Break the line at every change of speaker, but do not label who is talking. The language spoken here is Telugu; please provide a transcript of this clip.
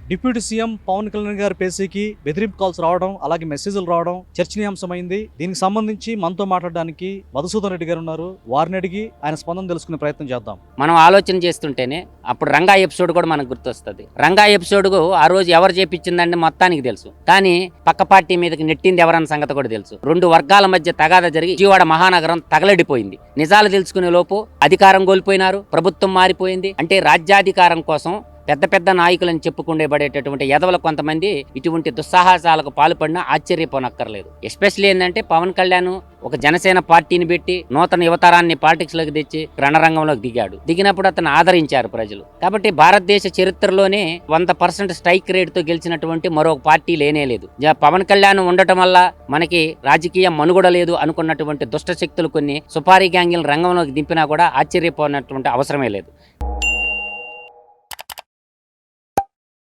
డిప్యూటీ సీఎం పవన్ కళ్యాణ్ గారి పేసీకి బెదిరింపు కాల్స్ రావడం, అలాగే మెసేజ్లు రావడం చర్చనీయాంశమైంది. దీనికి సంబంధించి మనతో మాట్లాడడానికి మధుసూదన్ రెడ్డి గారు ఉన్నారు. వారిని అడిగి ఆయన స్పందన తెలుసుకునే ప్రయత్నం చేద్దాం.
మనం ఆలోచన చేస్తుంటేనే అప్పుడు రంగా ఎపిసోడ్ కూడా మనకు గుర్తొస్తుంది. రంగా ఎపిసోడ్ ఆ రోజు ఎవరు చేపించిందంటే మొత్తానికి తెలుసు, కానీ పక్క పార్టీ మీదకి నెట్టింది ఎవరన్న సంగతి కూడా తెలుసు. రెండు వర్గాల మధ్య తగాద జరిగి విజయవాడ మహానగరం తగలడిపోయింది. నిజాలు తెలుసుకునే లోపు అధికారం కోల్పోయినారు, ప్రభుత్వం మారిపోయింది. అంటే రాజ్యాధికారం కోసం పెద్ద పెద్ద నాయకులను చెప్పుకుండేబడేటటువంటి ఎదవలు కొంతమంది ఇటువంటి దుస్సాహసాలకు పాల్పడినా ఆశ్చర్యపోనక్కర్లేదు. ఎస్పెషల్లీ ఏంటంటే పవన్ కళ్యాణ్ ఒక జనసేన పార్టీని పెట్టి నూతన యువతరాన్ని పాలిటిక్స్ లోకి తెచ్చి రణరంగంలోకి దిగినప్పుడు అతను ఆదరించారు ప్రజలు. కాబట్టి భారతదేశ చరిత్రలోనే 100% స్ట్రైక్ రేట్ తో గెలిచినటువంటి మరొక పార్టీ లేనే లేదు. పవన్ కళ్యాణ్ ఉండటం వల్ల మనకి రాజకీయ మనుగడ లేదు అనుకున్నటువంటి దుష్ట శక్తులు కొన్ని సుపారీ గ్యాంగిల్ రంగంలోకి దింపినా కూడా ఆశ్చర్యపోనటువంటి అవసరమే లేదు.